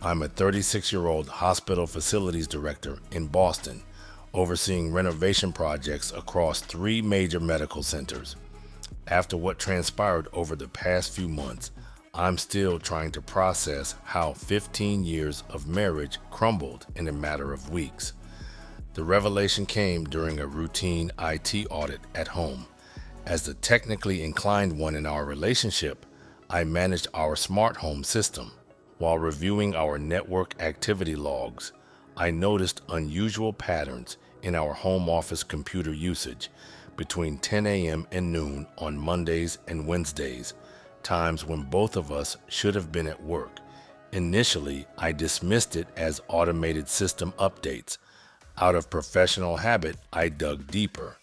I'm a 36-year-old hospital facilities director in Boston, overseeing renovation projects across 3 major medical centers. After what transpired over the past few months, I'm still trying to process how 15 years of marriage crumbled in a matter of weeks. The revelation came during a routine IT audit at home. As the technically inclined one in our relationship, I managed our smart home system. While reviewing our network activity logs, I noticed unusual patterns in our home office computer usage between 10 a.m. and noon on Mondays and Wednesdays, times when both of us should have been at work. Initially, I dismissed it as automated system updates. Out of professional habit, I dug deeper.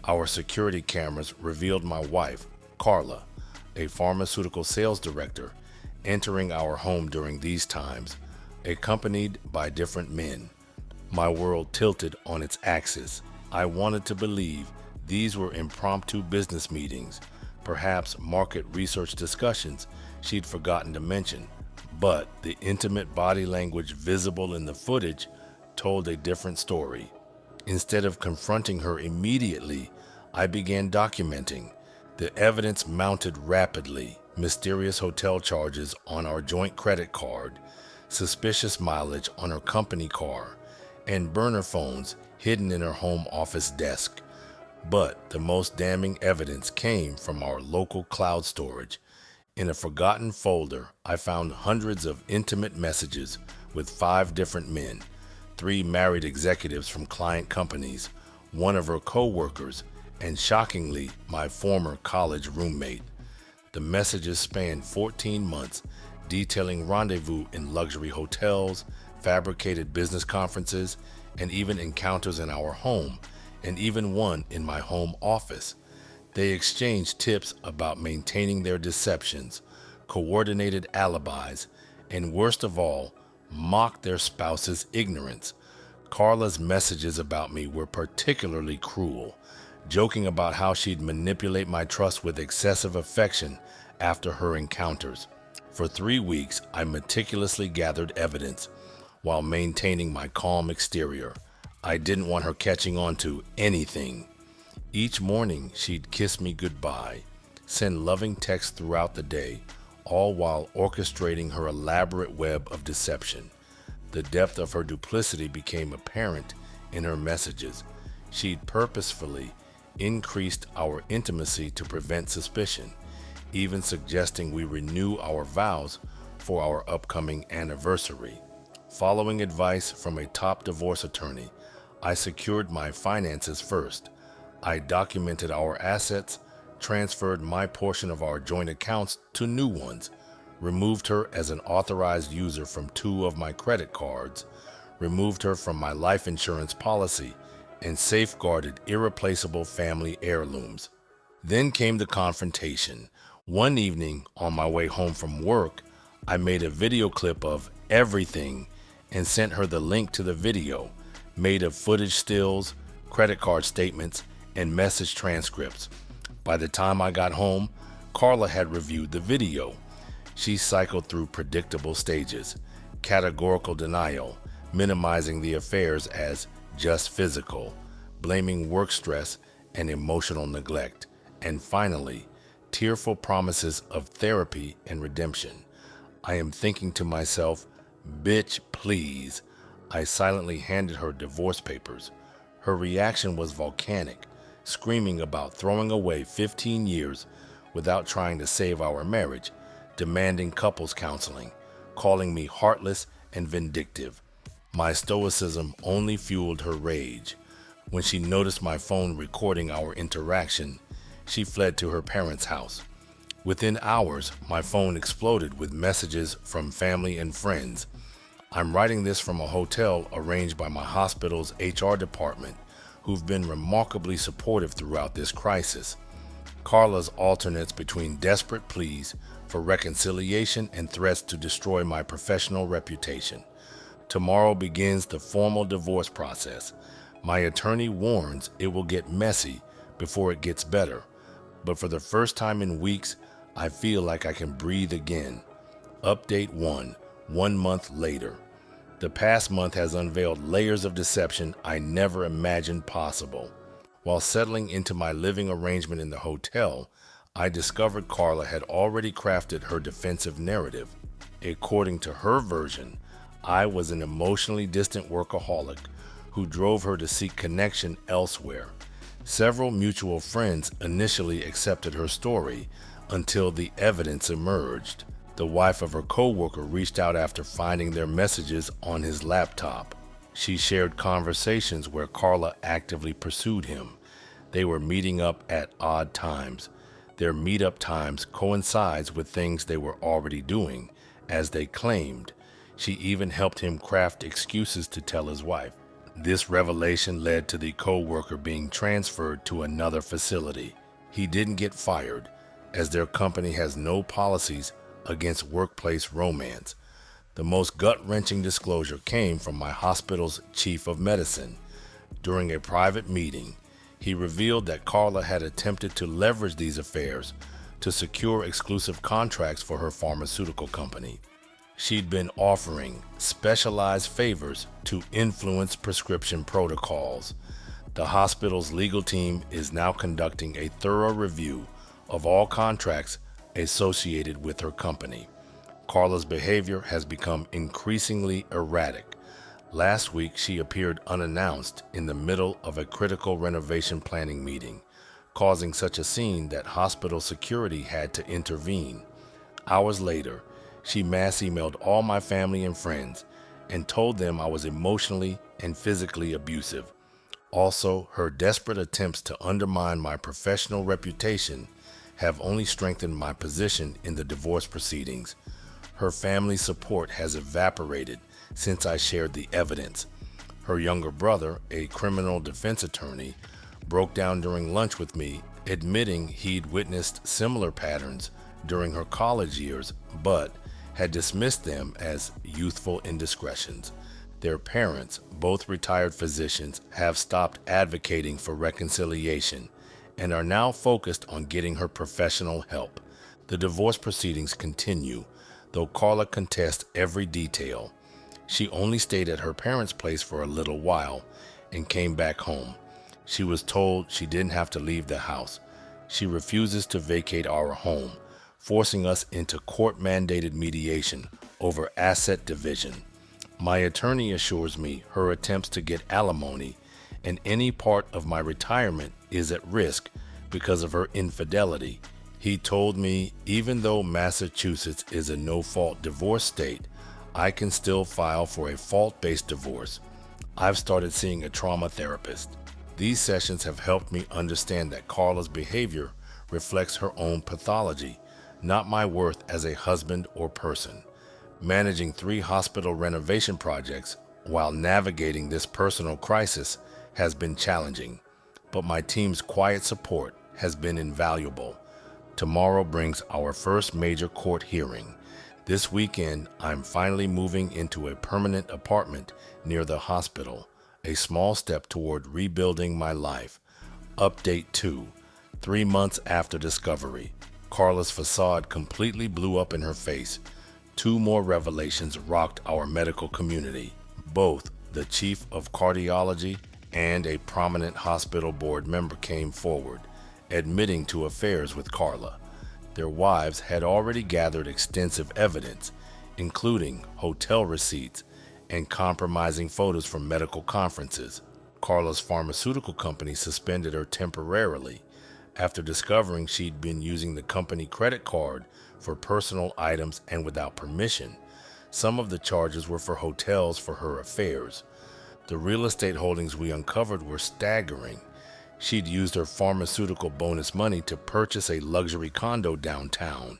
Our security cameras revealed my wife, Carla, a pharmaceutical sales director, entering our home during these times, accompanied by different men. My world tilted on its axis. I wanted to believe these were impromptu business meetings, perhaps market research discussions she'd forgotten to mention, but the intimate body language visible in the footage told a different story. Instead of confronting her immediately, I began documenting. The evidence mounted rapidly: mysterious hotel charges on our joint credit card, suspicious mileage on her company car, and burner phones hidden in her home office desk. But the most damning evidence came from our local cloud storage. In a forgotten folder, I found hundreds of intimate messages with 5 different men, 3 married executives from client companies, one of her co-workers, and shockingly, my former college roommate. The messages spanned 14 months, detailing rendezvous in luxury hotels, fabricated business conferences, and even encounters in our home, and even one in my home office. They exchanged tips about maintaining their deceptions, coordinated alibis, and worst of all, mocked their spouse's ignorance. Carla's messages about me were particularly cruel, joking about how she'd manipulate my trust with excessive affection after her encounters. For 3 weeks, I meticulously gathered evidence while maintaining my calm exterior. I didn't want her catching on to anything. Each morning, she'd kiss me goodbye, send loving texts throughout the day, all while orchestrating her elaborate web of deception. The depth of her duplicity became apparent in her messages. She'd purposefully increased our intimacy to prevent suspicion, even suggesting we renew our vows for our upcoming anniversary. Following advice from a top divorce attorney, I secured my finances first. I documented our assets, transferred my portion of our joint accounts to new ones, removed her as an authorized user from 2 of my credit cards, removed her from my life insurance policy, and safeguarded irreplaceable family heirlooms. Then came the confrontation. One evening, on my way home from work, I made a video clip of everything and sent her the link to the video, made of footage stills, credit card statements, and message transcripts. By the time I got home, Carla had reviewed the video. She cycled through predictable stages: categorical denial, minimizing the affairs as just physical, blaming work stress and emotional neglect, and finally, tearful promises of therapy and redemption. I am thinking to myself, bitch, please. I silently handed her divorce papers. Her reaction was volcanic, screaming about throwing away 15 years without trying to save our marriage, demanding couples counseling, calling me heartless and vindictive. My stoicism only fueled her rage. When she noticed my phone recording our interaction, she fled to her parents' house. Within hours, my phone exploded with messages from family and friends. I'm writing this from a hotel arranged by my hospital's HR department, who've been remarkably supportive throughout this crisis. Carla's alternates between desperate pleas for reconciliation and threats to destroy my professional reputation. Tomorrow begins the formal divorce process. My attorney warns it will get messy before it gets better, but for the first time in weeks, I feel like I can breathe again. Update 1. 1 month later. The past month has unveiled layers of deception I never imagined possible. While settling into my living arrangement in the hotel, I discovered Carla had already crafted her defensive narrative. According to her version, I was an emotionally distant workaholic who drove her to seek connection elsewhere. Several mutual friends initially accepted her story until the evidence emerged. The wife of her co-worker reached out after finding their messages on his laptop. She shared conversations where Carla actively pursued him. They were meeting up at odd times. Their meetup times coincides with things they were already doing, as they claimed. She even helped him craft excuses to tell his wife. This revelation led to the co-worker being transferred to another facility. He didn't get fired, as their company has no policies against workplace romance. The most gut-wrenching disclosure came from my hospital's chief of medicine. During a private meeting, he revealed that Carla had attempted to leverage these affairs to secure exclusive contracts for her pharmaceutical company. She'd been offering specialized favors to influence prescription protocols. The hospital's legal team is now conducting a thorough review of all contracts associated with her company. Carla's behavior has become increasingly erratic. Last week, she appeared unannounced in the middle of a critical renovation planning meeting, causing such a scene that hospital security had to intervene. Hours later, she mass emailed all my family and friends and told them I was emotionally and physically abusive. Also, her desperate attempts to undermine my professional reputation have only strengthened my position in the divorce proceedings. Her family's support has evaporated since I shared the evidence. Her younger brother, a criminal defense attorney, broke down during lunch with me, admitting he'd witnessed similar patterns during her college years, but had dismissed them as youthful indiscretions. Their parents, both retired physicians, have stopped advocating for reconciliation and are now focused on getting her professional help. The divorce proceedings continue, though Carla contests every detail. She only stayed at her parents' place for a little while and came back home. She was told she didn't have to leave the house. She refuses to vacate our home, forcing us into court-mandated mediation over asset division. My attorney assures me her attempts to get alimony and any part of my retirement is at risk because of her infidelity. He told me even though Massachusetts is a no-fault divorce state, I can still file for a fault-based divorce. I've started seeing a trauma therapist. These sessions have helped me understand that Carla's behavior reflects her own pathology, not my worth as a husband or person. Managing 3 hospital renovation projects while navigating this personal crisis has been challenging, but my team's quiet support has been invaluable. Tomorrow brings our first major court hearing. This weekend, I'm finally moving into a permanent apartment near the hospital, a small step toward rebuilding my life. Update 2. 3 months after discovery, Carla's facade completely blew up in her face. 2 more revelations rocked our medical community. Both the chief of cardiology and a prominent hospital board member came forward, admitting to affairs with Carla. Their wives had already gathered extensive evidence, including hotel receipts and compromising photos from medical conferences. Carla's pharmaceutical company suspended her temporarily after discovering she'd been using the company credit card for personal items and without permission. Some of the charges were for hotels for her affairs. The real estate holdings we uncovered were staggering. She'd used her pharmaceutical bonus money to purchase a luxury condo downtown,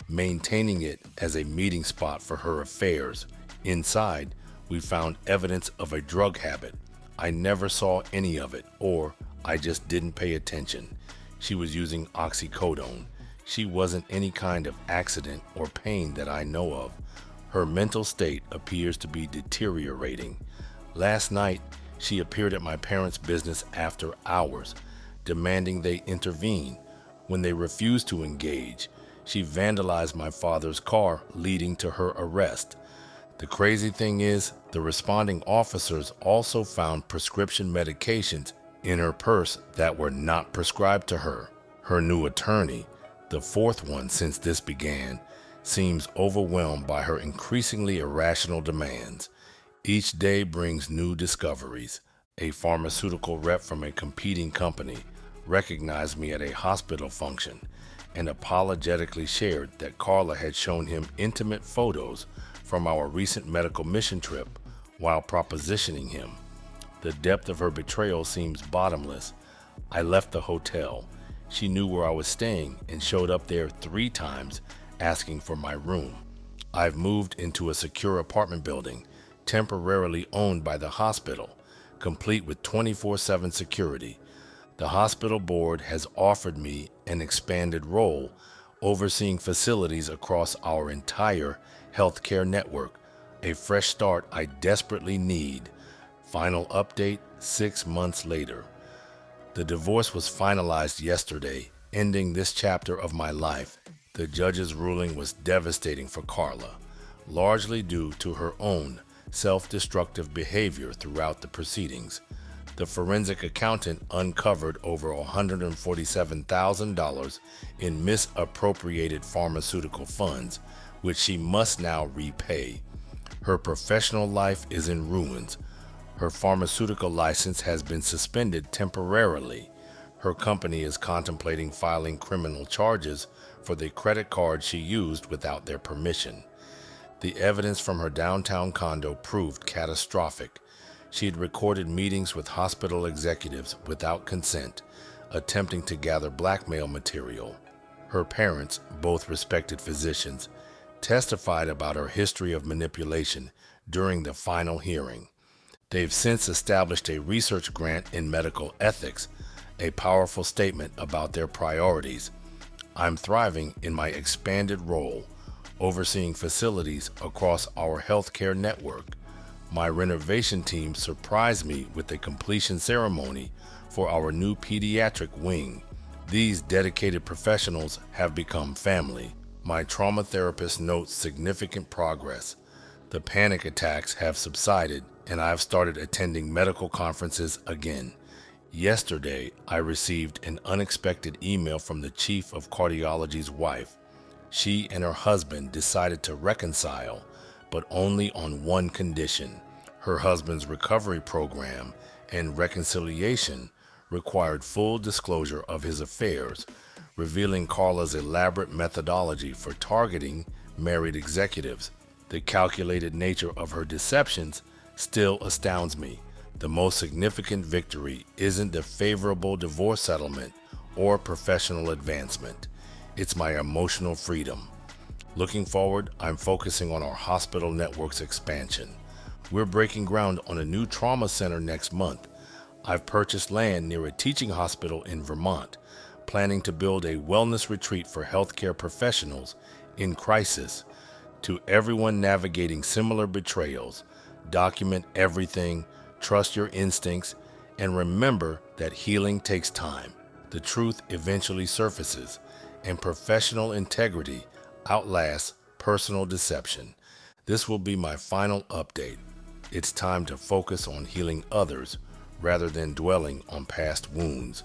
maintaining it as a meeting spot for her affairs. Inside, we found evidence of a drug habit. I never saw any of it, or I just didn't pay attention. She was using oxycodone. She wasn't any kind of accident or pain that I know of. Her mental state appears to be deteriorating. Last night, she appeared at my parents' business after hours, demanding they intervene. When they refused to engage, she vandalized my father's car, leading to her arrest. The crazy thing is, the responding officers also found prescription medications in her purse that were not prescribed to her. Her new attorney, the fourth one since this began, seems overwhelmed by her increasingly irrational demands. Each day brings new discoveries. A pharmaceutical rep from a competing company recognized me at a hospital function and apologetically shared that Carla had shown him intimate photos from our recent medical mission trip while propositioning him. The depth of her betrayal seems bottomless. I left the hotel. She knew where I was staying and showed up there 3 times asking for my room. I've moved into a secure apartment building, temporarily owned by the hospital, complete with 24/7 security. The hospital board has offered me an expanded role, overseeing facilities across our entire healthcare network, a fresh start I desperately need. Final update 6 months later. The divorce was finalized yesterday, ending this chapter of my life. The judge's ruling was devastating for Carla, largely due to her own self-destructive behavior throughout the proceedings. The forensic accountant uncovered over $147,000 in misappropriated pharmaceutical funds, which she must now repay. Her professional life is in ruins. Her pharmaceutical license has been suspended temporarily. Her company is contemplating filing criminal charges for the credit card she used without their permission. The evidence from her downtown condo proved catastrophic. She had recorded meetings with hospital executives without consent, attempting to gather blackmail material. Her parents, both respected physicians, testified about her history of manipulation during the final hearing. They've since established a research grant in medical ethics, a powerful statement about their priorities. I'm thriving in my expanded role, overseeing facilities across our healthcare network. My renovation team surprised me with a completion ceremony for our new pediatric wing. These dedicated professionals have become family. My trauma therapist notes significant progress. The panic attacks have subsided, and I have started attending medical conferences again. Yesterday, I received an unexpected email from the chief of cardiology's wife. She and her husband decided to reconcile, but only on one condition. Her husband's recovery program and reconciliation required full disclosure of his affairs, revealing Carla's elaborate methodology for targeting married executives. The calculated nature of her deceptions still astounds me. The most significant victory isn't the favorable divorce settlement or professional advancement. It's my emotional freedom. Looking forward, I'm focusing on our hospital network's expansion. We're breaking ground on a new trauma center next month. I've purchased land near a teaching hospital in Vermont, planning to build a wellness retreat for healthcare professionals in crisis. To everyone navigating similar betrayals, document everything, trust your instincts, and remember that healing takes time. The truth eventually surfaces, and professional integrity outlasts personal deception. This will be my final update. It's time to focus on healing others rather than dwelling on past wounds.